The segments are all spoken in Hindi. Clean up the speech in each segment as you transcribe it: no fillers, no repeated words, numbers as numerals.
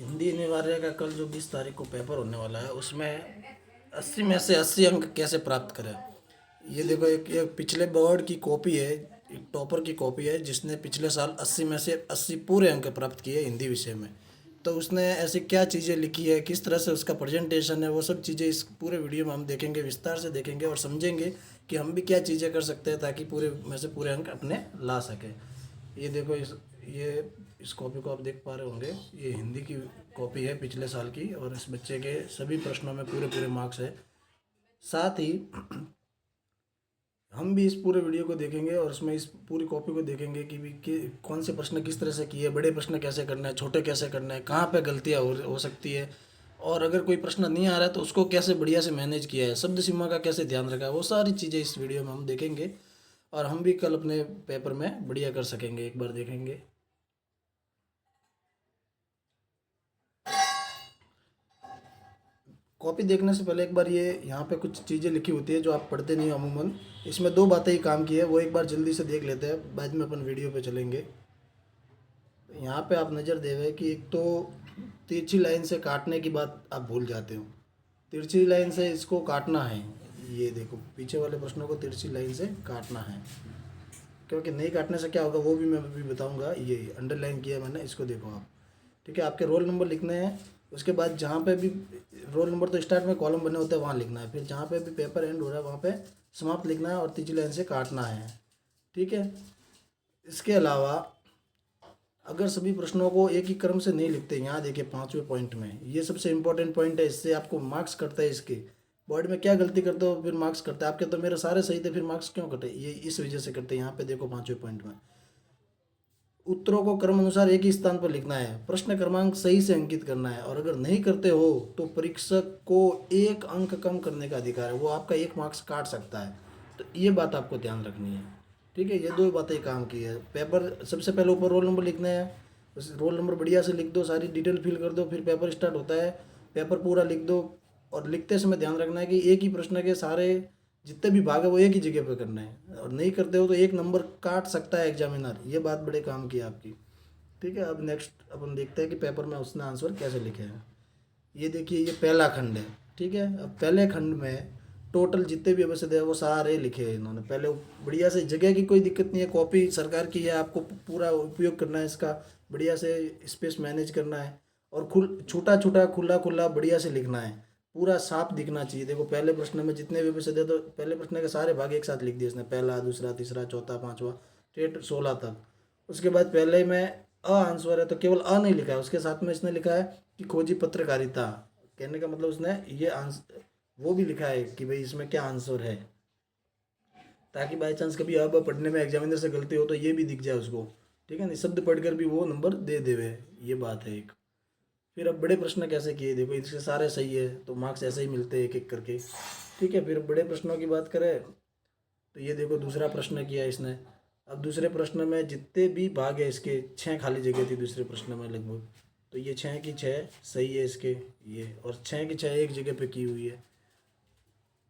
हिंदी अनिवार्य का कल जो 20 तारीख को पेपर होने वाला है उसमें 80 में से 80 अंक कैसे प्राप्त करें। ये देखो एक पिछले बोर्ड की कॉपी है, एक टॉपर की कॉपी है जिसने पिछले साल 80 में से 80 पूरे अंक प्राप्त किए हिंदी विषय में। तो उसने ऐसी क्या चीज़ें लिखी है, किस तरह से उसका प्रेजेंटेशन है, वो सब चीज़ें इस पूरे वीडियो में हम देखेंगे, विस्तार से देखेंगे और समझेंगे कि हम भी क्या चीज़ें कर सकते हैं ताकि पूरे में से पूरे अंक अपने ला सकें। ये देखो इस कॉपी को आप देख पा रहे होंगे, ये हिंदी की कॉपी है पिछले साल की और इस बच्चे के सभी प्रश्नों में पूरे पूरे मार्क्स है। साथ ही हम भी इस पूरे वीडियो को देखेंगे और उसमें इस पूरी कॉपी को देखेंगे कि कौन से प्रश्न किस तरह से किए, बड़े प्रश्न कैसे करना है, छोटे कैसे करना है, कहाँ पे गलतियाँ हो सकती है, और अगर कोई प्रश्न नहीं आ रहा है तो उसको कैसे बढ़िया से मैनेज किया है, शब्द सीमा का कैसे ध्यान रखा है, वो सारी चीज़ें इस वीडियो में हम देखेंगे और हम भी कल अपने पेपर में बढ़िया कर सकेंगे। एक बार देखेंगे। कॉपी देखने से पहले एक बार ये यहाँ पे कुछ चीज़ें लिखी होती है जो आप पढ़ते नहीं हो अमूमन। इसमें दो बातें ही काम की है, वो एक बार जल्दी से देख लेते हैं, बाद में अपन वीडियो पे चलेंगे। यहाँ पे आप नज़र देवे कि एक तो तिरछी लाइन से काटने की बात आप भूल जाते हो। तिरछी लाइन से इसको काटना है। ये देखो पीछे वाले प्रश्नों को तिरछी लाइन से काटना है, क्योंकि नहीं काटने से क्या होगा वो भी मैं अभी बताऊंगा। ये अंडरलाइन किया है मैंने, इसको देखो आप। ठीक है, आपके रोल नंबर लिखने हैं। उसके बाद जहाँ पे भी रोल नंबर तो स्टार्ट में कॉलम बने होते हैं वहाँ लिखना है, फिर जहाँ पे भी पेपर एंड हो रहा है वहाँ पे समाप्त लिखना है और तीसरी लाइन से काटना है। ठीक है। इसके अलावा अगर सभी प्रश्नों को एक ही क्रम से नहीं लिखते, यहाँ देखिए 5वें पॉइंट में ये सबसे इंपॉर्टेंट पॉइंट है, इससे आपको मार्क्स कटता है। इसके बोर्ड में क्या गलती करते हो फिर मार्क्स कटता है आपके, तो मेरे सारे सही थे फिर मार्क्स क्यों कटे, ये इस वजह से कटते हैं। यहाँ पे देखो 5वें पॉइंट में उत्तरों को क्रम अनुसार एक ही स्थान पर लिखना है, प्रश्न क्रमांक सही से अंकित करना है, और अगर नहीं करते हो तो परीक्षक को 1 अंक कम करने का अधिकार है, वो आपका 1 मार्क्स काट सकता है। तो ये बात आपको ध्यान रखनी है। ठीक है, ये दो बातें काम की है। पेपर सबसे पहले ऊपर रोल नंबर लिखना है, उस रोल नंबर बढ़िया से लिख दो, सारी डिटेल फिल कर दो, फिर पेपर स्टार्ट होता है, पेपर पूरा लिख दो। और लिखते समय ध्यान रखना है कि एक ही प्रश्न के सारे जितने भी भाग है वो एक ही जगह पे करना है, और नहीं करते हो तो 1 नंबर काट सकता है एग्जामिनर। ये बात बड़े काम की है आपकी। ठीक है, अब नेक्स्ट अपन देखते हैं कि पेपर में उसने आंसर कैसे लिखे हैं। ये देखिए ये पहला खंड है। ठीक है, अब पहले खंड में टोटल जितने भी अवसर है वो सारे लिखे हैं इन्होंने पहले। बढ़िया से जगह की कोई दिक्कत नहीं है, कॉपी सरकार की है, आपको पूरा उपयोग करना है इसका, बढ़िया से स्पेस मैनेज करना है और छोटा छोटा खुला खुला बढ़िया से लिखना है, पूरा साफ दिखना चाहिए। देखो पहले प्रश्न में जितने भी विषय थे तो पहले प्रश्न के सारे भाग एक साथ लिख दिए इसने, पहला दूसरा तीसरा चौथा पांचवा टेट 16 तक। उसके बाद पहले में आंसर है तो केवल नहीं लिखा है, उसके साथ में इसने लिखा है कि खोजी पत्रकारिता। कहने का मतलब उसने ये आंसर वो भी लिखा है कि भाई इसमें क्या आंसर है, ताकि बाई चांस कभी अब पढ़ने में एग्जामिनर से गलती हो तो ये भी दिख जाए उसको। ठीक है, निशब्द पढ़कर भी वो नंबर दे देवे। ये बात है एक। फिर अब बड़े प्रश्न कैसे किए, देखो इसके सारे सही है तो मार्क्स ऐसे ही मिलते हैं एक एक करके। ठीक है, फिर बड़े प्रश्नों की बात करें तो ये देखो दूसरा प्रश्न किया इसने। अब दूसरे प्रश्न में जितने भी भाग है इसके 6 खाली जगह थी दूसरे प्रश्न में लगभग, तो ये 6 की 6 सही है इसके, ये और 6 की 6 एक जगह पे की हुई है।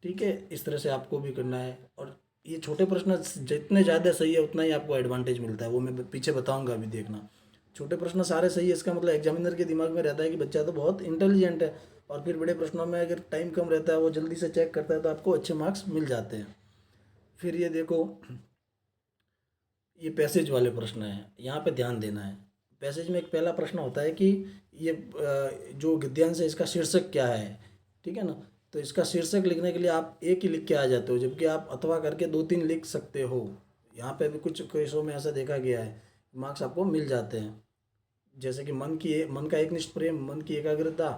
ठीक है, इस तरह से आपको भी करना है। और ये छोटे प्रश्न जितने ज़्यादा सही है उतना ही आपको एडवांटेज मिलता है, वो मैं पीछे बताऊंगा अभी देखना। छोटे प्रश्न सारे सही है इसका मतलब एग्जामिनर के दिमाग में रहता है कि बच्चा तो बहुत इंटेलिजेंट है, और फिर बड़े प्रश्नों में अगर टाइम कम रहता है वो जल्दी से चेक करता है तो आपको अच्छे मार्क्स मिल जाते हैं। फिर ये देखो ये पैसेज वाले प्रश्न हैं, यहाँ पे ध्यान देना है। पैसेज में एक पहला प्रश्न होता है कि ये जो गद्यांश है इसका शीर्षक क्या है। ठीक है ना, तो इसका शीर्षक लिखने के लिए आप एक ही लिख के आ जाते हो, जबकि आप अथवा करके 2-3 लिख सकते हो। यहाँ पे भी कुछ केसों में ऐसा देखा गया है, मार्क्स आपको मिल जाते हैं। जैसे कि मन का एकनिष्ठ प्रेम, मन की एकाग्रता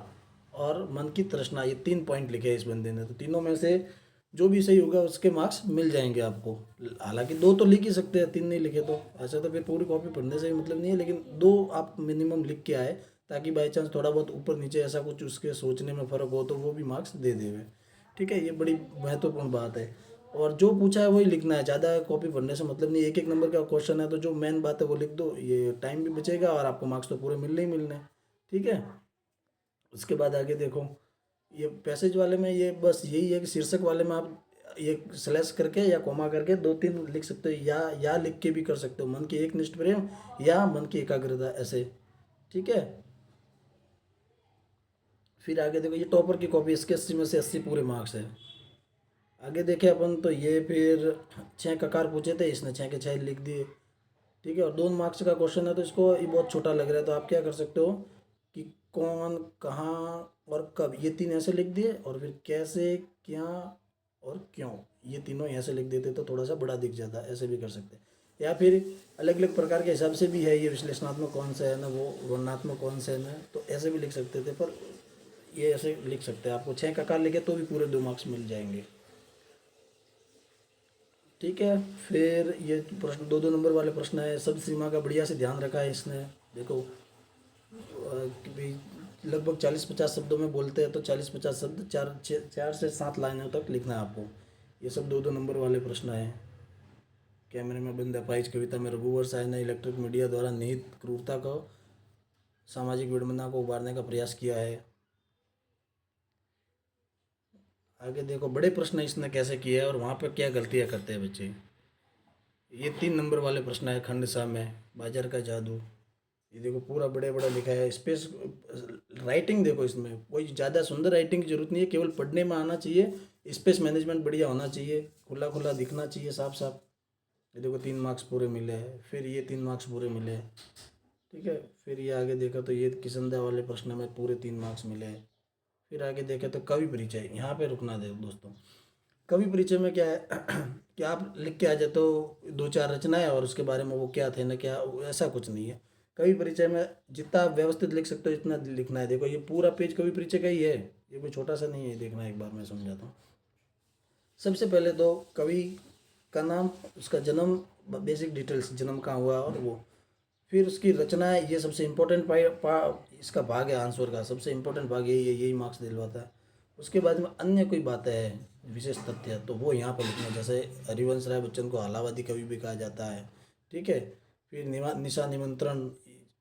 और मन की तृष्णा, ये 3 पॉइंट लिखे हैं इस बंदे ने, तो तीनों में से जो भी सही होगा उसके मार्क्स मिल जाएंगे आपको। हालांकि दो तो लिख ही सकते हैं, 3 नहीं लिखे तो ऐसा तो फिर पूरी कॉपी पढ़ने से ही मतलब नहीं है, लेकिन 2 आप मिनिमम लिख के आए ताकि बाई चांस थोड़ा बहुत ऊपर नीचे ऐसा कुछ उसके सोचने में फ़र्क हो तो वो भी मार्क्स दे देवे। ठीक है, ये बड़ी महत्वपूर्ण बात है। और जो पूछा है वही लिखना है, ज़्यादा कॉपी पढ़ने से मतलब नहीं। एक एक नंबर का क्वेश्चन है तो जो मेन बात है वो लिख दो, ये टाइम भी बचेगा और आपको मार्क्स तो पूरे मिलने ही मिलने हैं। ठीक है, उसके बाद आगे देखो ये पैसेज वाले में ये बस यही है कि शीर्षक वाले में आप ये स्लैश करके या कॉमा करके 2-3 लिख सकते हो, या लिख के भी कर सकते हो, मन की एक निष्ठ प्रेम या मन की एकाग्रता, ऐसे। ठीक है, फिर आगे देखो ये टॉपर की कॉपी, इसके 80 में से 80 पूरे मार्क्स है। आगे देखे अपन तो ये फिर 6 ककार पूछे थे, इसने 6 के 6 लिख दिए। ठीक है, और 2 मार्क्स का क्वेश्चन है तो इसको ये बहुत छोटा लग रहा है, तो आप क्या कर सकते हो कि कौन, कहाँ और कब, ये 3 ऐसे लिख दिए, और फिर कैसे, क्या और क्यों, ये तीनों ऐसे लिख देते तो थोड़ा सा बड़ा दिख जाता, ऐसे भी कर सकते हैं। या फिर अलग अलग प्रकार के हिसाब से भी है, ये विश्लेषणात्मक कौन सा है ना, वो वर्णनात्मक कौन सा है ना, तो ऐसे भी लिख सकते थे, पर ये ऐसे लिख सकते हैं। आपको 6 ककार लिखे तो भी पूरे 2 मार्क्स मिल जाएंगे। ठीक है, फिर ये प्रश्न 2-2 नंबर वाले प्रश्न है। शब्द सीमा का बढ़िया से ध्यान रखा है इसने। देखो कि भाई लगभग 40-50 शब्दों में बोलते हैं, तो 40-50 शब्द 4 से 7 लाइनों तक लिखना है आपको। ये सब 2-2 नंबर वाले प्रश्न हैं। कैमरे में बंद अपाहिज कविता में रघुवर साय ने इलेक्ट्रिक मीडिया द्वारा निहित क्रूरता को, सामाजिक विडंबना को उभारने का प्रयास किया है। आगे देखो बड़े प्रश्न इसने कैसे किए हैं और वहाँ पर क्या गलतियाँ करते हैं बच्चे। ये 3 नंबर वाले प्रश्न है। खंड सा में बाजार का जादू, ये देखो पूरा बड़े बड़ा लिखा है। स्पेस राइटिंग देखो, इसमें कोई ज़्यादा सुंदर राइटिंग की जरूरत नहीं है, केवल पढ़ने में आना चाहिए। स्पेस मैनेजमेंट बढ़िया होना चाहिए, खुला खुला दिखना चाहिए, साफ साफ। ये देखो 3 मार्क्स पूरे मिले हैं। फिर ये 3 मार्क्स पूरे मिले हैं। ठीक है, फिर ये आगे देखा तो ये किसंदा वाले प्रश्न में पूरे 3 मार्क्स मिले हैं। फिर आगे देखे तो कवि परिचय, यहाँ पे रुकना दे दोस्तों। कवि परिचय में क्या है कि आप लिख के आ जाते हो 2-4 रचनाएं और उसके बारे में वो क्या थे ना क्या, ऐसा कुछ नहीं है। कवि परिचय में जितना आप व्यवस्थित लिख सकते हो इतना लिखना है। देखो ये पूरा पेज कवि परिचय का ही है, ये कोई छोटा सा नहीं है। देखना एक बार मैं समझाता हूँ। सबसे पहले तो कवि का नाम, उसका जन्म, बेसिक डिटेल्स, जन्म कहाँ हुआ और वो। फिर उसकी रचनाएं, ये सबसे इम्पोर्टेंट इसका भाग है आंसर का, सबसे इम्पोर्टेंट भाग यही है, यही मार्क्स दिलवाता है। उसके बाद में अन्य कोई बातें हैं, विशेष तथ्य, तो वो यहाँ पर लिखने हैं। जैसे हरिवंश राय बच्चन को अलाहाबादी कवि भी कहा जाता है। ठीक है, फिर निशा निमंत्रण,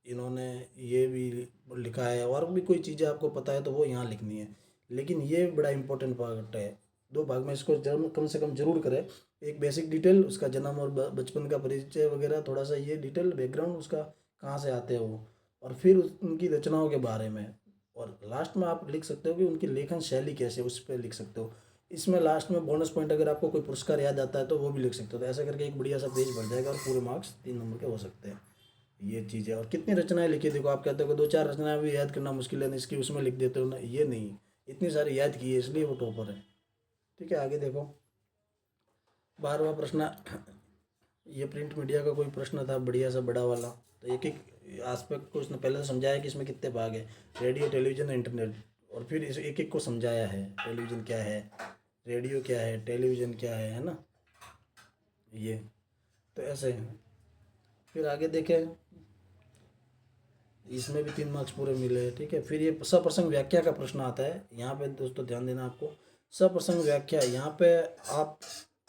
इन्होंने ये भी लिखा है। और भी कोई चीज़ें आपको पता है तो वो यहाँ लिखनी है। लेकिन ये बड़ा इंपॉर्टेंट पार्ट है। 2 भाग में इसको जरूर कम से कम जरूर करें। एक बेसिक डिटेल, उसका जन्म और बचपन का परिचय वगैरह, थोड़ा सा ये डिटेल बैकग्राउंड उसका, कहाँ से आते हैं वो। और फिर उनकी रचनाओं के बारे में। और लास्ट में आप लिख सकते हो कि उनकी लेखन शैली कैसे है, उस पर लिख सकते हो। इसमें लास्ट में बोनस पॉइंट, अगर आपको कोई पुरस्कार याद आता है तो वो भी लिख सकते हो। तो ऐसा करके एक बढ़िया सा पेज भर जाएगा और पूरे मार्क्स 3 नंबर के हो सकते हैं। ये चीज़ है। और कितनी रचनाएं लिखी, देखो आप कहते हो कि 2-4 रचनाएं भी याद करना मुश्किल है ना, इसकी उसमें लिख देते हो ना, ये नहीं, इतनी सारी याद की है, इसलिए वो टॉपर है। ठीक है, आगे देखो 12वां प्रश्न। ये प्रिंट मीडिया का कोई प्रश्न था बढ़िया सा बड़ा वाला। तो एक एक एस्पेक्ट को उसने पहले तो समझाया कि इसमें कितने भाग है, रेडियो, टेलीविजन, इंटरनेट। और फिर इस एक एक को समझाया है, टेलीविजन क्या है, रेडियो क्या है, टेलीविजन क्या है ना, ये तो ऐसे है। फिर आगे देखें, इसमें भी 3 मार्क्स पूरे मिले। ठीक है, फिर ये सप्रसंग व्याख्या का प्रश्न आता है। यहाँ पे दोस्तों ध्यान देना आपको, सप्रसंग व्याख्या। यहाँ पे आप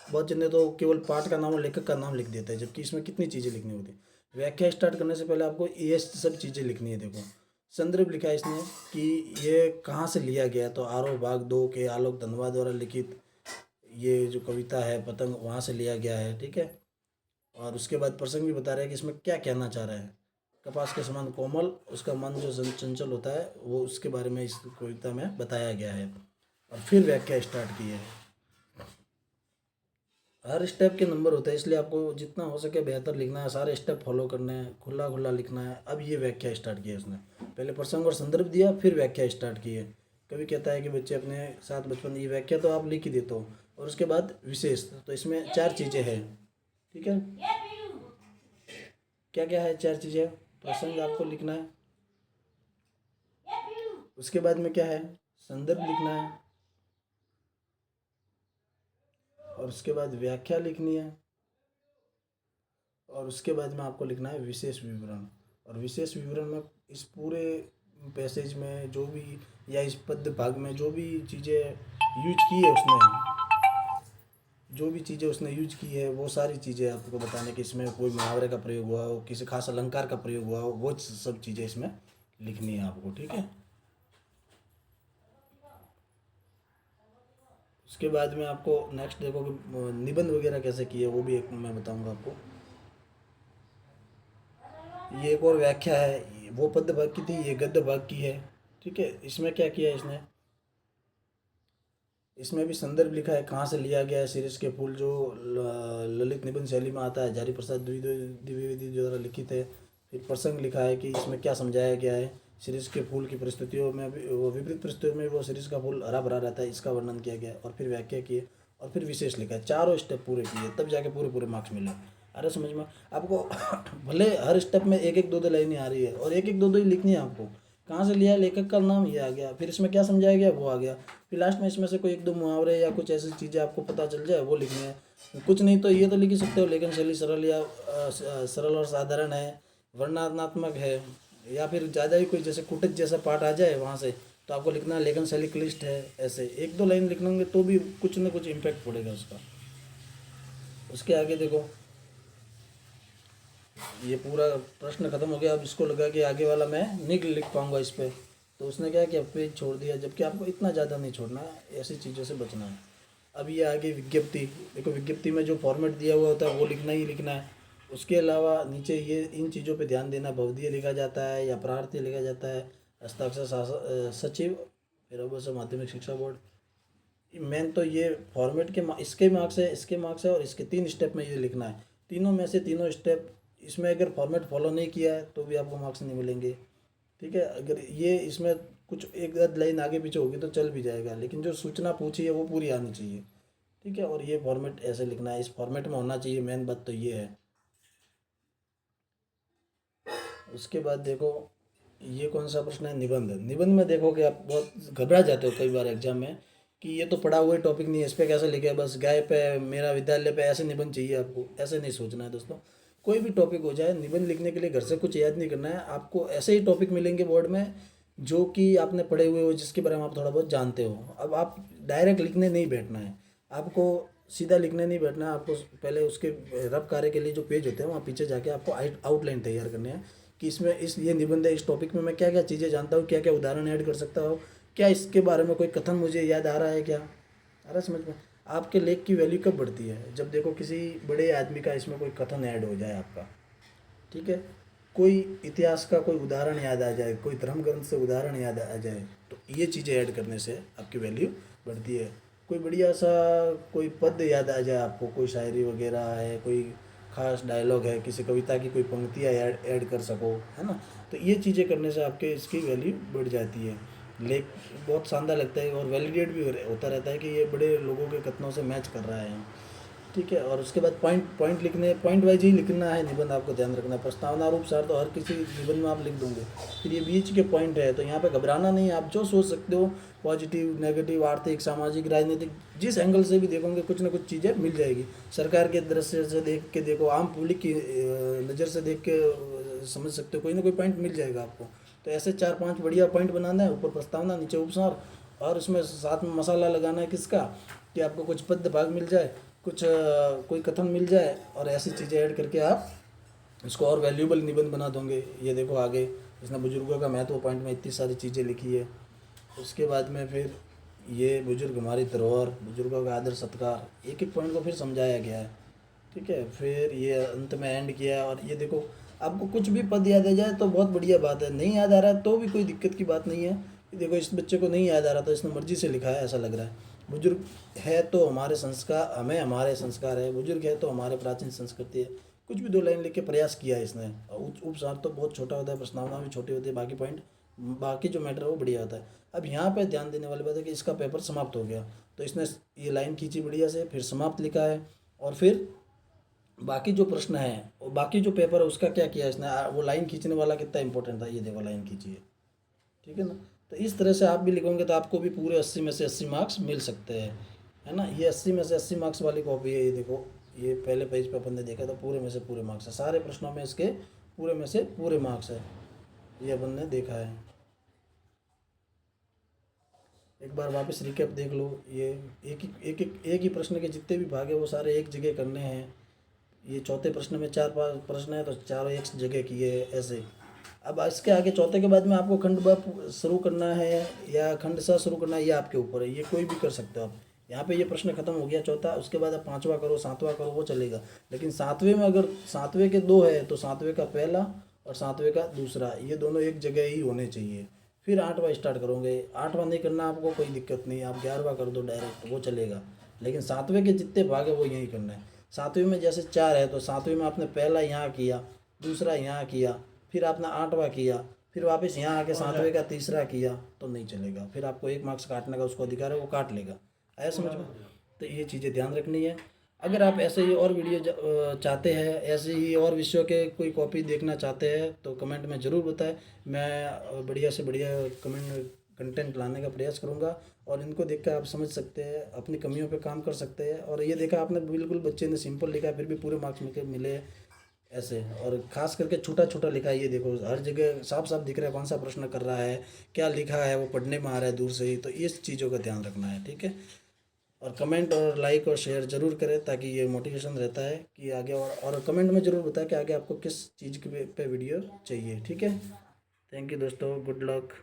बहुत जने तो केवल पाठ का नाम और लेखक का नाम लिख देते हैं, जबकि इसमें कितनी चीज़ें लिखनी होती है। व्याख्या स्टार्ट करने से पहले आपको ये सब चीज़ें लिखनी है। देखो संदर्भ लिखा है इसने कि ये कहाँ से लिया गया, तो आरोह भाग 2 के आलोक धनवा द्वारा लिखित ये जो कविता है पतंग, वहाँ से लिया गया है। ठीक है, और उसके बाद प्रसंग भी बता रहा है कि इसमें क्या कहना चाह रहा है। कपास के समान कोमल, उसका मन जो चंचल होता है, वो उसके बारे में इस कविता में बताया गया है। और फिर व्याख्या स्टार्ट की है। हर स्टेप के नंबर होते हैं, इसलिए आपको जितना हो सके बेहतर लिखना है, सारे स्टेप फॉलो करने हैं, खुला खुला लिखना है। अब ये व्याख्या स्टार्ट की है उसने, पहले प्रसंग और संदर्भ दिया, फिर व्याख्या स्टार्ट की है। कभी कहता है कि बच्चे अपने साथ बचपन, ये व्याख्या तो आप लिख ही देते हो। और उसके बाद विशेष, तो इसमें 4 चीज़ें हैं। ठीक है, क्या क्या है 4 चीज़ें। प्रसंग आपको लिखना है, उसके बाद में क्या है, संदर्भ लिखना है, और उसके बाद व्याख्या लिखनी है, और उसके बाद में आपको लिखना है विशेष विवरण। और विशेष विवरण में इस पूरे पैसेज में जो भी, या इस पद्य भाग में जो भी चीज़ें यूज की है उसने, जो भी चीज़ें उसने यूज की है वो सारी चीज़ें आपको बताने कि इसमें कोई मुहावरे का प्रयोग हुआ हो, किसी खास अलंकार का प्रयोग हुआ हो, वो सब चीज़ें इसमें लिखनी है आपको। ठीक है, उसके बाद में आपको नेक्स्ट देखो कि निबंध वगैरह कैसे किए, वो भी एक मैं बताऊंगा आपको। ये एक और व्याख्या है, वो पद्य भाग की थी, ये गद्य भाग की है। ठीक है, इसमें क्या किया है इसने, इसमें भी संदर्भ लिखा है कहाँ से लिया गया है। शीर्ष के फूल जो ललित निबंध शैली में आता है, हजारी प्रसाद द्विवेदी द्वारा लिखित है। फिर प्रसंग लिखा है कि इसमें क्या समझाया गया है। शीर्ष के फूल की परिस्थितियों में भी, वो विपरीत परिस्थितियों में वो शीर्ष का फूल हरा भरा रहता है, इसका वर्णन किया गया है। और फिर व्याख्या किए और फिर विशेष लिखा है। चारों स्टेप पूरे किए तब जाके पूरे पूरे मार्क्स मिले। अरे समझ में आपको भले हर स्टेप में एक एक दो दो लाइनें आ रही है और एक एक दो दो ही लिखनी है आपको। कहाँ से लिया है, लेखक का नाम ये आ गया, फिर इसमें क्या समझाया गया वो आ गया, फिर लास्ट में इसमें से कोई एक दो मुहावरे या कुछ ऐसी चीज़ें आपको पता चल जाए वो लिखनी है। कुछ नहीं तो ये तो लिख ही सकते हो, लेखन शैली सरल या सरल और साधारण है, वर्णनात्मक है, या फिर ज़्यादा ही कोई जैसे कुटक जैसा पाठ आ जाए वहाँ से तो आपको लिखना है लेखन शैली क्लिष्ट है। ऐसे एक दो लाइन लिखना होंगे तो भी कुछ ना कुछ इम्पैक्ट पड़ेगा उसका। उसके आगे देखो, ये पूरा प्रश्न खत्म हो गया। अब इसको लगा कि आगे वाला मैं नहीं लिख पाऊंगा इस पे, तो उसने क्या किया, पेज छोड़ दिया, जबकि आपको इतना ज़्यादा नहीं छोड़ना है, ऐसी चीज़ों से बचना है। अब ये आगे विज्ञप्ति, देखो विज्ञप्ति में जो फॉर्मेट दिया हुआ होता है वो लिखना ही लिखना है। उसके अलावा नीचे ये इन चीज़ों पे ध्यान देना, भवदीय लिखा जाता है या प्रार्थी लिखा जाता है, हस्ताक्षर सचिव, फिर अवश्य माध्यमिक शिक्षा बोर्ड। मेन तो ये फॉर्मेट के इसके मार्क्स है, इसके मार्क्स है और इसके 3 स्टेप में ये लिखना है। तीनों में से तीनों स्टेप इसमें अगर फॉर्मेट फॉलो नहीं किया है तो भी आपको मार्क्स नहीं मिलेंगे। ठीक है, अगर ये इसमें कुछ एक आध लाइन आगे पीछे होगी तो चल भी जाएगा, लेकिन जो सूचना पूछी है वो पूरी आनी चाहिए। ठीक है, और ये फॉर्मेट ऐसे लिखना है, इस फॉर्मेट में होना चाहिए, मेन बात तो ये है। उसके बाद देखो, ये कौन सा प्रश्न है, निबंध। निबंध में देखो कि आप बहुत घबरा जाते हो कई बार एग्जाम में कि ये तो पढ़ा हुआ टॉपिक नहीं है, इस पर कैसे लिखे, बस गाय पे मेरा विद्यालय पे ऐसे निबंध चाहिए आपको। ऐसे नहीं सोचना है दोस्तों। कोई भी टॉपिक हो जाए, निबंध लिखने के लिए घर से कुछ याद नहीं करना है आपको। ऐसे ही टॉपिक मिलेंगे बोर्ड में जो कि आपने पढ़े हुए हो, जिसके बारे में आप थोड़ा बहुत जानते हो। अब आप डायरेक्ट लिखने नहीं बैठना है आपको, सीधा लिखने नहीं बैठना है आपको। पहले उसके रफ कार्य के लिए जो पेज होते हैं वहाँ पीछे जाके आपको आउटलाइन तैयार करनी है कि इसमें ये निबंध है, इस टॉपिक में मैं क्या क्या चीज़ें जानता हूँ, क्या क्या उदाहरण ऐड कर सकता हूँ, क्या इसके बारे में कोई कथन मुझे याद आ रहा है क्या। आ रहा है समझ में। आपके लेख की वैल्यू कब बढ़ती है, जब देखो किसी बड़े आदमी का इसमें कोई कथन ऐड हो जाए आपका। ठीक है, कोई इतिहास का कोई उदाहरण याद आ जाए, कोई धर्म ग्रंथ से उदाहरण याद आ जाए, तो ये चीज़ें ऐड करने से आपकी वैल्यू बढ़ती है। कोई बढ़िया सा कोई पद याद आ जाए आपको, कोई शायरी वगैरह है, कोई खास डायलॉग है, किसी कविता की कोई पंक्तियाँ ऐड कर सको, है ना, तो ये चीज़ें करने से आपके इसकी वैल्यू बढ़ जाती है। लेख बहुत शानदार लगता है और वैलिडेट भी होता रहता है कि ये बड़े लोगों के कथनों से मैच कर रहा है। ठीक है, और उसके बाद पॉइंट पॉइंट लिखने, पॉइंट वाइज ही लिखना है निबंध, आपको ध्यान रखना है। प्रस्तावना रूप सार तो हर किसी निबंध में आप लिख दोगे, फिर ये बीच के पॉइंट है तो यहाँ पे घबराना नहीं है। आप जो सोच सकते हो, पॉजिटिव, नेगेटिव, आर्थिक, सामाजिक, राजनीतिक, जिस एंगल से भी देखोगे कुछ ना कुछ चीज़ें मिल जाएगी। सरकार के दृष्टि से देख के देखो, आम पब्लिक की नज़र से देख के समझ सकते हो, कोई ना कोई पॉइंट मिल जाएगा आपको। तो ऐसे 4-5 बढ़िया पॉइंट बनाना है, ऊपर प्रस्तावना, नीचे उपसार, और उसमें साथ में मसाला लगाना है किसका, कि आपको कुछ पद्य भाग मिल जाए, कुछ कोई कथन मिल जाए, और ऐसी चीज़ें ऐड करके आप इसको और वैल्यूबल निबंध बना दोगे। ये देखो आगे इसने बुजुर्गों का महत्व पॉइंट में इतनी सारी चीज़ें लिखी है। उसके बाद में फिर ये बुजुर्ग हमारी धरोहर, बुजुर्गों का आदर सत्कार, एक एक पॉइंट को फिर समझाया गया है। ठीक है, फिर ये अंत में एंड किया है। और ये देखो, आपको कुछ भी पद याद आ जाए तो बहुत बढ़िया बात है, नहीं याद आ रहा है तो भी कोई दिक्कत की बात नहीं है। ये देखो, इस बच्चे को नहीं याद आ रहा तो इसने मर्जी से लिखा है, ऐसा लग रहा है। बुजुर्ग है तो हमारे संस्कार, हमें हमारे संस्कार है, बुजुर्ग है तो हमारे प्राचीन संस्कृति है। कुछ भी 2 लाइन लिख के प्रयास किया है इसने। उपसार तो बहुत छोटा होता है, प्रस्तावना भी छोटी होती है, बाकी पॉइंट, बाकी जो मैटर है वो बढ़िया होता है। अब यहाँ पे ध्यान देने वाली बात है कि इसका पेपर समाप्त हो गया, तो इसने ये लाइन खींची बढ़िया से, फिर समाप्त लिखा है, और फिर बाकी जो प्रश्न है और बाकी जो पेपर है उसका क्या किया इसने, वो लाइन खींचने वाला कितना इंपॉर्टेंट था, ये देखो लाइन खींची है। ठीक है ना, तो इस तरह से आप भी लिखोगे तो आपको भी पूरे 80 में से 80 मार्क्स मिल सकते हैं, है ना। ये 80 में से 80 मार्क्स वाली कॉपी है, ये देखो, ये पहले पेज पे अपन ने देखा था, पूरे में से पूरे मार्क्स है, सारे प्रश्नों में इसके पूरे में से पूरे मार्क्स है, ये अपन ने देखा है। एक बार वापस रिकैप देख लो, ये एक ही प्रश्न के जितने भी भाग है वो सारे एक जगह करने हैं। ये चौथे प्रश्न में 4-5 प्रश्न है तो चारों एक जगह किए हैं ऐसे। अब इसके आगे चौथे के बाद में आपको खंड ब शुरू करना है या खंड सा शुरू करना है, ये आपके ऊपर है, ये कोई भी कर सकते हो आप। यहाँ पे ये प्रश्न खत्म हो गया चौथा, उसके बाद आप 5वां करो, 7वां करो, वो चलेगा। लेकिन 7वें में अगर 7वें के 2 है तो 7वें का पहला और 7वें का दूसरा, ये दोनों एक जगह ही होने चाहिए। फिर 8वां स्टार्ट करोगे। 8वां नहीं करना आपको कोई दिक्कत नहीं, आप 11वां कर दो डायरेक्ट, वो चलेगा। लेकिन 7वें के जितने भाग है वो यही करना है। 7वें में जैसे 4 है तो 7वें में आपने पहला यहाँ किया, दूसरा यहाँ किया, फिर आपने 8वां किया, फिर वापस यहाँ आके 7वें का तीसरा किया, तो नहीं चलेगा। फिर आपको 1 मार्क्स काटने का उसको अधिकार है, वो काट लेगा। आया समझ में? तो ये चीज़ें ध्यान रखनी है। अगर आप ऐसे ही और वीडियो चाहते हैं, ऐसे ही और विषयों के कोई कॉपी देखना चाहते हैं तो कमेंट में ज़रूर बताएं। मैं बढ़िया से बढ़िया कंटेंट लाने का प्रयास करूंगा, और इनको देखकर आप समझ सकते हैं, अपनी कमियों पे काम कर सकते हैं। और ये देखा आपने, बिल्कुल बच्चे ने सिंपल लिखा फिर भी पूरे मार्क्स मिले ऐसे। और ख़ास करके छोटा छोटा लिखा है, ये देखो हर जगह साफ साफ दिख रहा है कौन सा प्रश्न कर रहा है, क्या लिखा है, वो पढ़ने में आ रहा है दूर से ही। तो इस चीज़ों का ध्यान रखना है, ठीक है। और कमेंट और लाइक और शेयर ज़रूर करें, ताकि ये मोटिवेशन रहता है कि आगे। और कमेंट में ज़रूर बताएं कि आगे आपको किस चीज़ पे वीडियो चाहिए, ठीक है। थैंक यू दोस्तों, गुड लक।